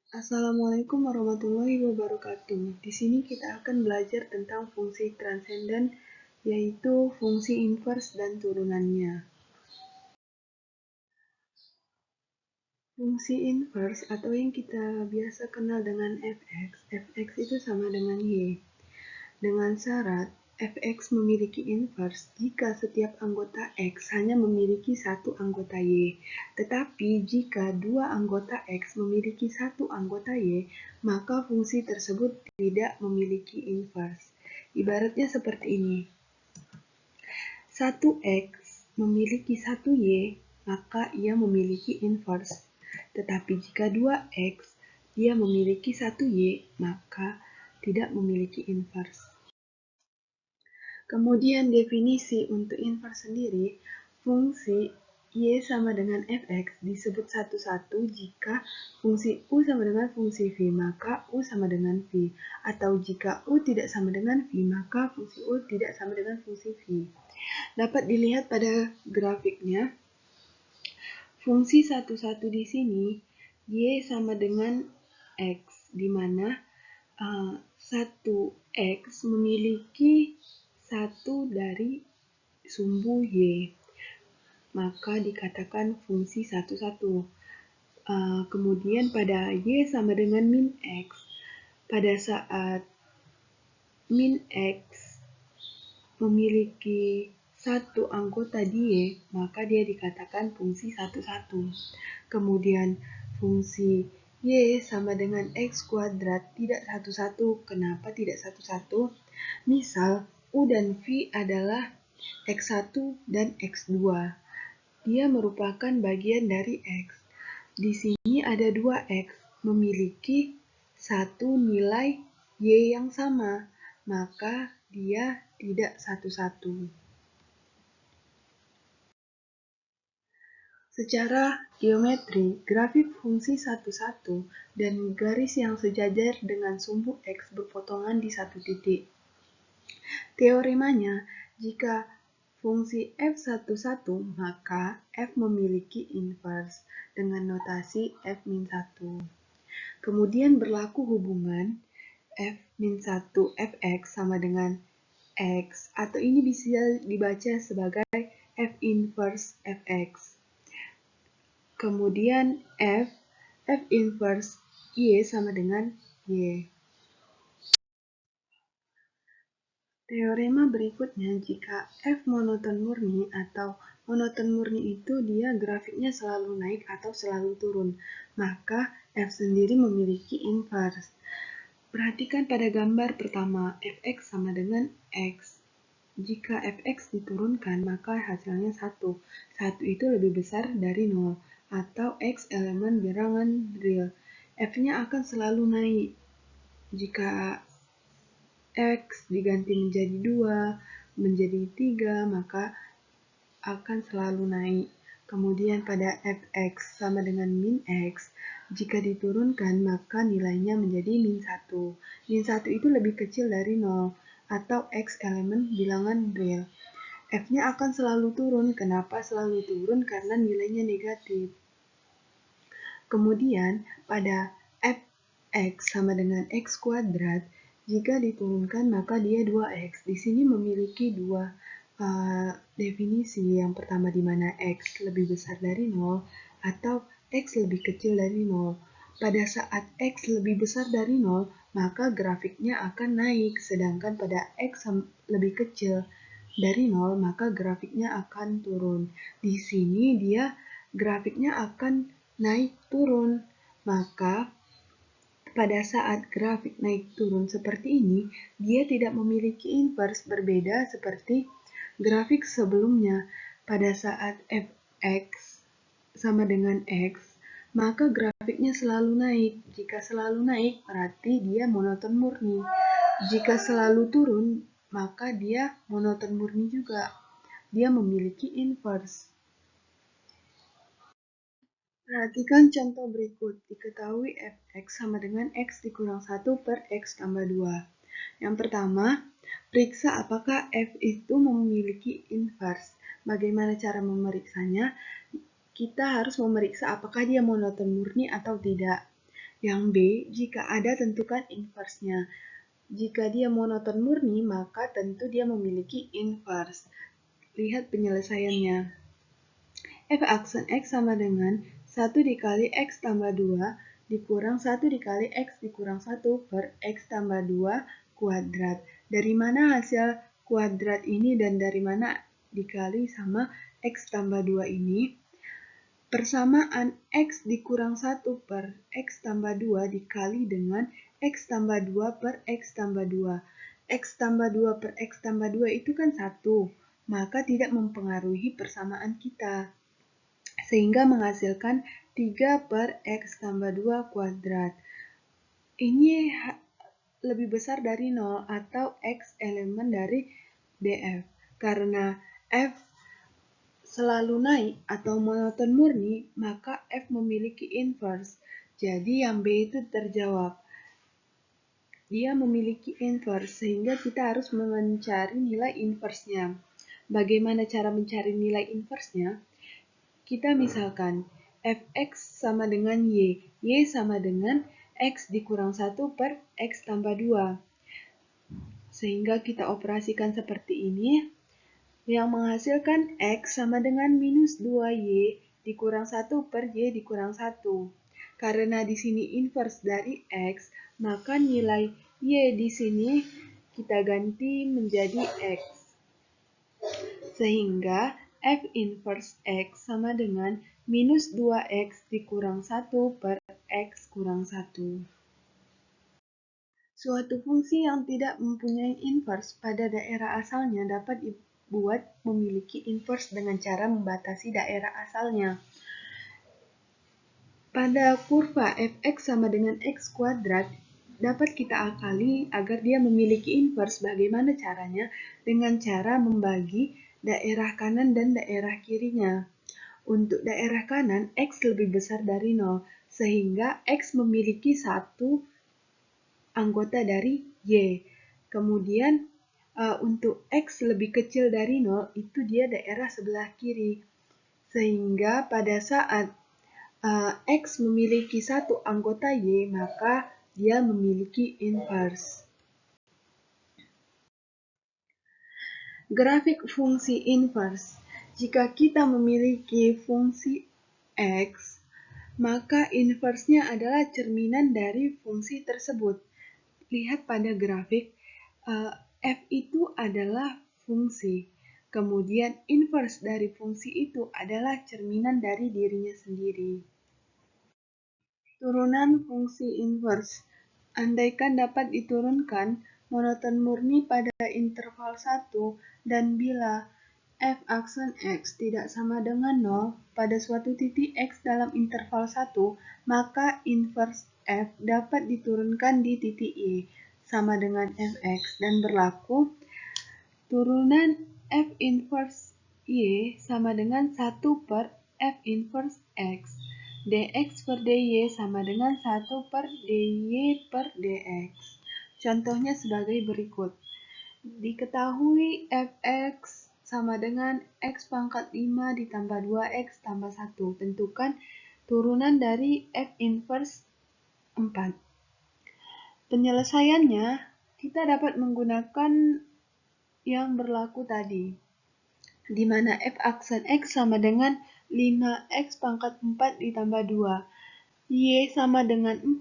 Assalamualaikum warahmatullahi wabarakatuh. Di sini kita akan belajar tentang fungsi transenden, yaitu fungsi inverse dan turunannya. Fungsi inverse atau yang kita biasa kenal dengan fx itu sama dengan y. Dengan syarat fx memiliki inverse jika setiap anggota x hanya memiliki satu anggota y. Tetapi jika dua anggota x memiliki satu anggota y, maka fungsi tersebut tidak memiliki inverse. Ibaratnya seperti ini. 1x memiliki 1y, maka ia memiliki inverse. Tetapi jika 2x dia memiliki 1y, maka tidak memiliki inverse. Kemudian definisi untuk inverse sendiri, fungsi y sama dengan fx disebut satu-satu jika fungsi u sama dengan fungsi v, maka u sama dengan v. Atau jika u tidak sama dengan v, maka fungsi u tidak sama dengan fungsi v. Dapat dilihat pada grafiknya, fungsi satu-satu di sini, y sama dengan x, di mana 1x memiliki satu dari sumbu y, maka dikatakan fungsi satu-satu. Kemudian pada y sama dengan min x, pada saat min x memiliki satu anggota di y, maka dia dikatakan fungsi satu-satu. Kemudian fungsi y sama dengan x kuadrat tidak satu-satu. Kenapa tidak satu-satu? Misal u dan v adalah x1 dan x2. Dia merupakan bagian dari x. Di sini ada 2x memiliki satu nilai y yang sama, maka dia tidak satu-satu. Secara geometri, grafik fungsi satu-satu dan garis yang sejajar dengan sumbu x berpotongan di satu titik. Teoremanya, jika fungsi f11, maka f memiliki inverse dengan notasi f-1. Kemudian berlaku hubungan f-1 fx sama dengan x, atau ini bisa dibaca sebagai f inverse fx. Kemudian f inverse y sama dengan y. Teorema berikutnya, jika f monoton murni atau monoton murni itu dia grafiknya selalu naik atau selalu turun, maka f sendiri memiliki inverse. Perhatikan pada gambar pertama, fx sama dengan x. Jika fx diturunkan, maka hasilnya 1. 1 itu lebih besar dari 0, atau x elemen bilangan real. F-nya akan selalu naik. Jika x diganti menjadi 2, menjadi 3, maka akan selalu naik. Kemudian pada fx sama dengan min x, jika diturunkan maka nilainya menjadi min 1. Min 1 itu lebih kecil dari 0, atau x elemen bilangan real. F-nya akan selalu turun. Kenapa selalu turun? Karena nilainya negatif. Kemudian pada fx sama dengan x kuadrat, jika diturunkan maka dia 2x. Di sini memiliki dua definisi. Yang pertama di mana x lebih besar dari 0 atau x lebih kecil dari 0. Pada saat x lebih besar dari 0, maka grafiknya akan naik. Sedangkan pada x lebih kecil dari 0, maka grafiknya akan turun. Di sini dia grafiknya akan naik turun. Maka pada saat grafik naik turun seperti ini, dia tidak memiliki inverse, berbeda seperti grafik sebelumnya. Pada saat fx sama dengan x, maka grafiknya selalu naik. Jika selalu naik, berarti dia monoton murni. Jika selalu turun, maka dia monoton murni juga. Dia memiliki inverse. Perhatikan contoh berikut. Diketahui fx sama dengan x dikurang 1 per x tambah 2. Yang pertama, periksa apakah f itu memiliki inverse. Bagaimana cara memeriksanya? Kita harus memeriksa apakah dia monoton murni atau tidak. Yang B, jika ada tentukan inversnya. Jika dia monoton murni, maka tentu dia memiliki inverse. Lihat penyelesaiannya. F aksen X sama dengan 1 dikali X tambah 2 dikurang 1 dikali X dikurang 1 per X tambah 2 kuadrat. Dari mana hasil kuadrat ini dan dari mana dikali sama X tambah 2 ini? Persamaan X dikurang 1 per X tambah 2 dikali dengan X tambah 2 per X tambah 2. X tambah 2 per X tambah 2 itu kan 1, maka tidak mempengaruhi persamaan kita. Sehingga menghasilkan 3 per X tambah 2 kuadrat. Ini lebih besar dari 0 atau X elemen dari DF. Karena F selalu naik atau monoton murni, maka F memiliki inverse. Jadi yang B itu terjawab. Dia memiliki inverse, sehingga kita harus mencari nilai inverse-nya. Bagaimana cara mencari nilai inverse-nya? Kita misalkan fx sama dengan y sama dengan x dikurang 1 per x tambah 2. Sehingga kita operasikan seperti ini, yang menghasilkan x sama dengan minus 2y dikurang 1 per y dikurang 1. Karena di sini inverse dari x, maka nilai y di sini kita ganti menjadi x. Sehingga F inverse X sama dengan minus 2X dikurang 1 per X kurang 1. Suatu fungsi yang tidak mempunyai inverse pada daerah asalnya dapat dibuat memiliki inverse dengan cara membatasi daerah asalnya. Pada kurva fx sama dengan x kuadrat, dapat kita akali agar dia memiliki inverse. Bagaimana caranya? Dengan cara membagi daerah kanan dan daerah kirinya. Untuk daerah kanan, X lebih besar dari 0, sehingga X memiliki satu anggota dari Y. Kemudian, untuk X lebih kecil dari 0, itu dia daerah sebelah kiri. Sehingga pada saat X memiliki satu anggota Y, maka dia memiliki inverse. Grafik fungsi inverse. Jika kita memiliki fungsi X, maka inverse-nya adalah cerminan dari fungsi tersebut. Lihat pada grafik, F itu adalah fungsi. Kemudian inverse dari fungsi itu adalah cerminan dari dirinya sendiri. Turunan fungsi inverse. Andaikan dapat diturunkan monoton murni pada interval 1 dan bila F aksen X tidak sama dengan 0 pada suatu titik X dalam interval 1, maka inverse F dapat diturunkan di titik Y sama dengan Fx dan berlaku turunan F inverse Y sama dengan 1 per F inverse X. dx per dy sama dengan 1 per dy per dx. Contohnya sebagai berikut. Diketahui fx sama dengan x pangkat 5 ditambah 2x tambah 1. Tentukan turunan dari f inverse 4. Penyelesaiannya, kita dapat menggunakan yang berlaku tadi, di mana f aksen x sama dengan 5x pangkat 4 ditambah 2. Y sama dengan 4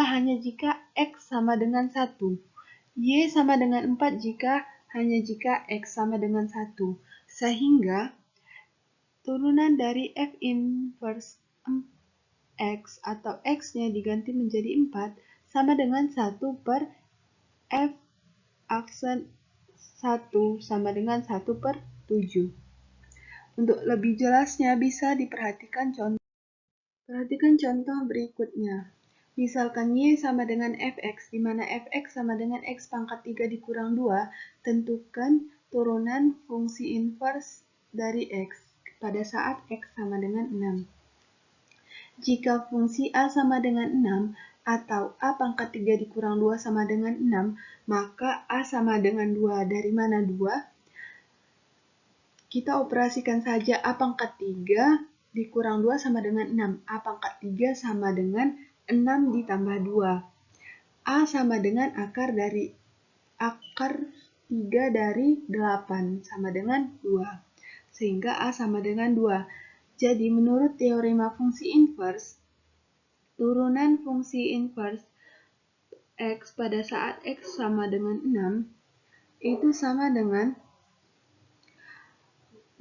hanya jika X sama dengan 1. Y sama dengan 4 hanya jika X sama dengan 1. Sehingga turunan dari F inverse X atau X-nya diganti menjadi 4 sama dengan 1 per F aksen 1 sama dengan 1 per 7. Untuk lebih jelasnya bisa diperhatikan contoh. Perhatikan contoh berikutnya. Misalkan Y sama dengan Fx, di mana Fx sama dengan X pangkat 3 dikurang 2, tentukan turunan fungsi inverse dari X pada saat X sama dengan 6. Jika fungsi A sama dengan 6, atau A pangkat 3 dikurang 2 sama dengan 6, maka A sama dengan 2. Dari mana 2? Kita operasikan saja A pangkat 3 dikurang 2 sama dengan 6. A pangkat 3 sama dengan 6 ditambah 2. A sama dengan akar 3 dari 8 sama dengan 2. Sehingga A sama dengan 2. Jadi menurut teorema fungsi inverse, turunan fungsi inverse X pada saat X sama dengan 6 itu sama dengan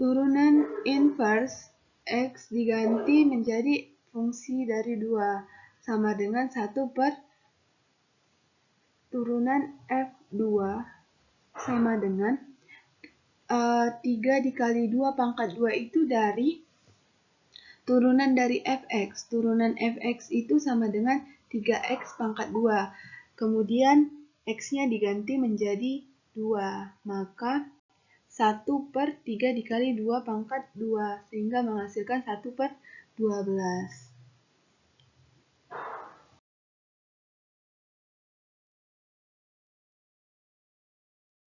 turunan inverse X diganti menjadi fungsi dari 2 sama dengan 1 per turunan F2 sama dengan 3 dikali 2 pangkat 2 itu dari turunan dari fx. Turunan fx itu sama dengan 3x pangkat 2. Kemudian x-nya diganti menjadi 2. Maka 1 per 3 dikali 2 pangkat 2. Sehingga menghasilkan 1 per 12.